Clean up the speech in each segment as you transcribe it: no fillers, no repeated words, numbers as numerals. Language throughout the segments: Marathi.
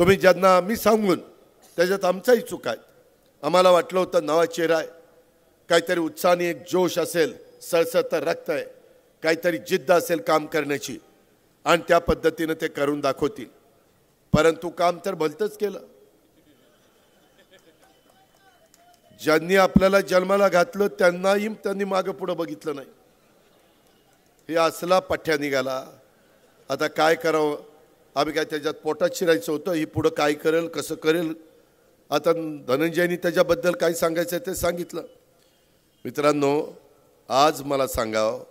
तुम्ही ज्यांना आम्ही सांगून त्याच्यात आमचाही चूक आहे. आम्हाला वाटलं होतं नवा चेहरा आहे, काहीतरी उत्साहाने एक जोश असेल, सळसळतं रक्त आहे, काहीतरी जिद्द असेल काम करण्याची आणि त्या पद्धतीने ते करून दाखवतील. परंतु काम तर भलतंच केलं. ज्यांनी आपल्याला जन्माला घातलं त्यांनी मागे पुढे बघितलं नाही. हे असला पठ्ठ्या निघाला. आता काय करावं, आम्ही काय त्याच्यात पोटात शिरायचं होतं. ही पुढं काय करेल, कसं करेल. आता धनंजयनी त्याच्याबद्दल काय सांगायचं ते सांगितलं. मित्रांनो, आज मला सांगावं,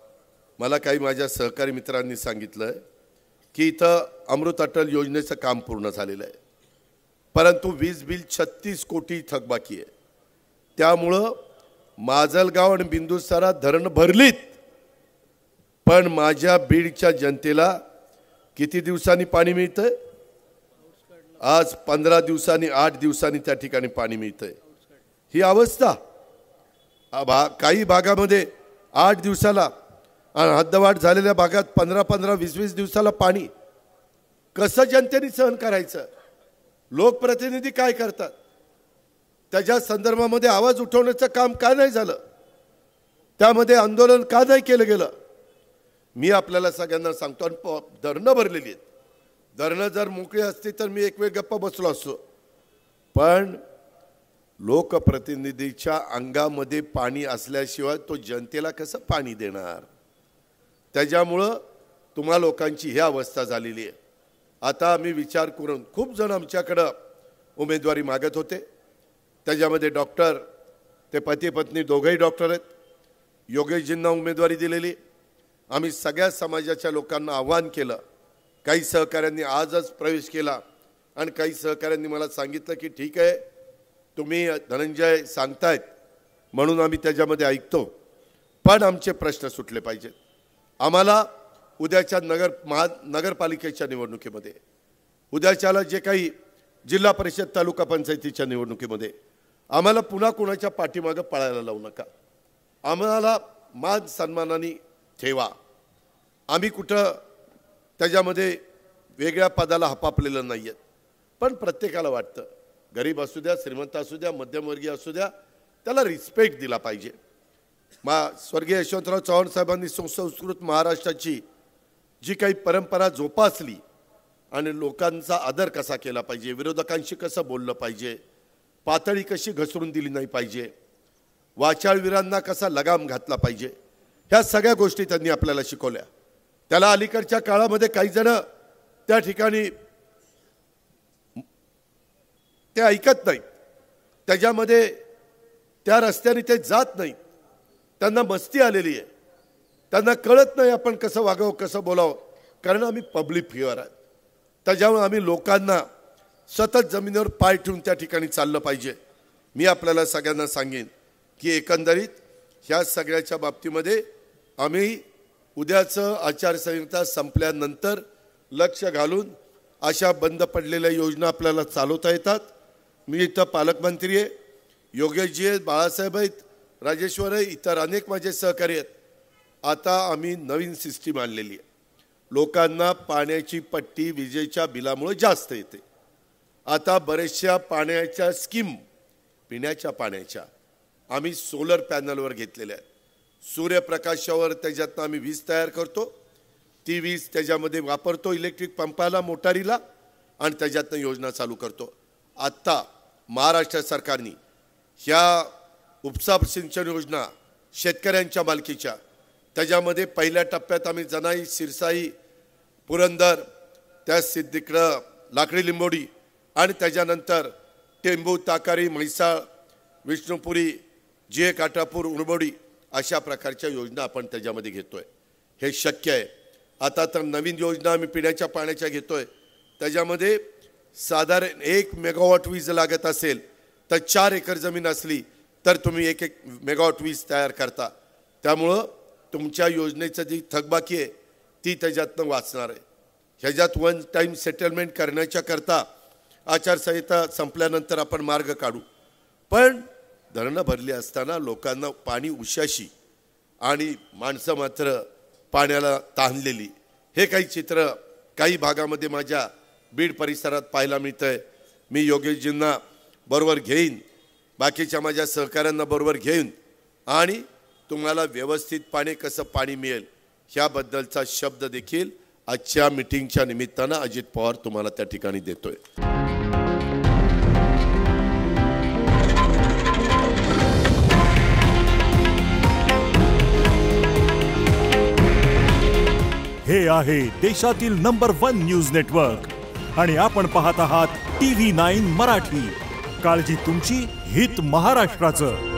मला काही माझ्या सहकारी मित्रांनी सांगितलं की इथं अमृत अटल योजनेचं काम पूर्ण झालेलं आहे, परंतु वीज बिल 36 कोटी थकबाकी आहे. त्यामुळं माजलगाव आणि बिंदुसारा धरण भरलीत, पण माझ्या बीडच्या जनतेला किती दिवसांनी पाणी मिळतंय? आज 15 दिवसांनी 8 दिवसांनी त्या ठिकाणी पाणी मिळतंय. ही अवस्था काही भागामध्ये 8 दिवसाला आणि हद्दवाढ झालेल्या भागात 15-15, 20-20 दिवसाला पाणी. कसं जनतेने सहन करायचं? लोकप्रतिनिधी काय करतात? त्याच्या संदर्भामध्ये आवाज उठवण्याचं काम का नाही झालं? त्यामध्ये आंदोलन का नाही केलं गेलं? मी आपल्याला सगळ्यांना सांगतो. आणि धरणं भरलेली आहेत. धरणं जर मोकळी असती तर मी एक वेळ गप्पा बसलो असतो, पण लोकप्रतिनिधीच्या अंगामध्ये पाणी असल्याशिवाय तो जनतेला कसं पाणी देणार? त्याच्यामुळं तुम्हा लोकांची ही अवस्था झालेली आहे. आता आम्ही विचार करून खूप जण आमच्याकडं उमेदवारी मागत होते. त्याच्यामध्ये डॉक्टर, ते पती पत्नी दोघंही डॉक्टर आहेत. योगेशजींना उमेदवारी दिलेली. आम्ही सगळ्या समाजाच्या लोकांना आव्हान केलं. काही सहकाऱ्यांनी आजच प्रवेश केला आणि काही सहकाऱ्यांनी मला सांगितलं की ठीक आहे, तुम्ही धनंजय सांगतायत म्हणून आम्ही त्याच्यामध्ये ऐकतो, पण आमचे प्रश्न सुटले पाहिजेत. आम्हाला उद्याच्या नगरपालिकेच्या निवडणुकीमध्ये, उद्याच्याला जे काही जिल्हा परिषद तालुका पंचायतीच्या निवडणुकीमध्ये आम्हाला पुन्हा कोणाच्या पाठीमागं पळायला लावू नका. आम्हाला मान सन्मानाने ठेवा. आम्ही कुठं त्याच्यामध्ये वेगळ्या पदाला हपापलेलं नाही आहेत, पण प्रत्येकाला वाटतं गरीब असू द्या, श्रीमंत असू द्या, मध्यमवर्गीय असू द्या, त्याला रिस्पेक्ट दिला पाहिजे. स्वर्गीय यशवंतराव चव्हाण साहेबांनी सुसंस्कृत महाराष्ट्राची जी काही परंपरा जोपासली आणि लोकांचा आदर कसा केला पाहिजे, विरोधकांशी कसं बोललं पाहिजे, पातळी कशी घसरून दिली नाही पाहिजे, वाचाळवीरांना कसा लगाम घातला पाहिजे, ह्या सगळ्या गोष्टी त्यांनी आपल्याला शिकवल्या. त्याला अलीकडच्या काळामध्ये काही जण त्या ठिकाणी ते ऐकत नाहीत, त्याच्यामध्ये त्या रस्त्याने ते जात नाहीत. त्यांना मस्ती आलेली आहे. त्यांना कळत नाही आपण कसं वागावं, कसं बोलावं, कारण आम्ही पब्लिक फिगर आहे. त्याच्यामुळे आम्ही लोकांना सतत जमिनीवर पाय ठेवून त्या ठिकाणी चाललं पाहिजे. मी आपल्याला सगळ्यांना सांगेन की एकंदरीत ह्या सगळ्याच्या बाबतीमध्ये आम्ही उद्याचं आचारसंहिता संपल्यानंतर लक्ष घालून अशा बंद पडलेल्या योजना आपल्याला चालवता येतात. मी इथं पालकमंत्री आहे, योगेशजी आहेत, बाळासाहेब आहेत, राजेश्वर आहे, इतर अनेक माझे सहकारी आहेत. आता आम्ही नवीन सिस्टीम आणलेली आहे. लोकांना पाण्याची पट्टी विजेच्या बिलामुळे जास्त येते. आता बरेचशा पाण्याच्या स्कीम, पिण्याच्या पाण्याच्या आम्ही सोलर पॅनलवर घेतलेल्या आहेत. सूर्यप्रकाशावर त्याच्यातनं आम्ही वीज तयार करतो. ती वीज त्याच्यामध्ये वापरतो इलेक्ट्रिक पंपाला, मोटारीला, आणि त्याच्यातनं योजना चालू करतो. आत्ता महाराष्ट्र सरकारने ह्या उपसा सिंचन योजना शेतकऱ्यांच्या मालकीच्या, त्याच्यामध्ये पहिल्या टप्प्यात आम्ही जनाई, सिरसाई, पुरंदर, त्या सिद्धिकडं लाकडी लिंबोडी, आणि त्याच्यानंतर टेंबू, ताकारी, म्हैसाळ, विष्णुपुरी, जे काटापूर, उरबोडी, अशा प्रकारच्या योजना आपण त्याच्यामध्ये घेतोय. हे शक्य आहे. आता तर नवीन योजना आम्ही पिण्याच्या पाण्याच्या घेतोय. त्याच्यामध्ये साधारण 1 मेगावॉट वीज लागत असेल तर 4 एकर जमीन असली तर तुम्ही 1 मेगावॉट वीज तयार करता. त्यामुळं तुमच्या योजनेचं जी थकबाकी आहे ती त्याच्यातनं वाचणार आहे. ह्याच्यात वन टाईम सेटलमेंट करण्याच्या करता आचारसंहिता संपल्यानंतर आपण मार्ग काढू. पण धरणं भरली असताना लोकांना पाणी उशाशी आणि माणसं मात्र पाण्याला ताणलेली, हे काही चित्र काही भागामध्ये माझ्या बीड परिसरात पाहायला मिळतंय. मी योगेशजींना बरोबर घेईन, बाकीच्या माझ्या सहकाऱ्यांना बरोबर घेईन आणि तुम्हाला व्यवस्थितपणे कसं पाणी मिळेल ह्याबद्दलचा शब्द देखील आजच्या मीटिंगच्या निमित्तानं अजित पवार तुम्हाला त्या ठिकाणी देतोय. हे आहे देशातील नंबर 1 न्यूज नेटवर्क आणि आपण पाहत आहात TV9 मराठी. काळजी तुमची, हित महाराष्ट्राचं.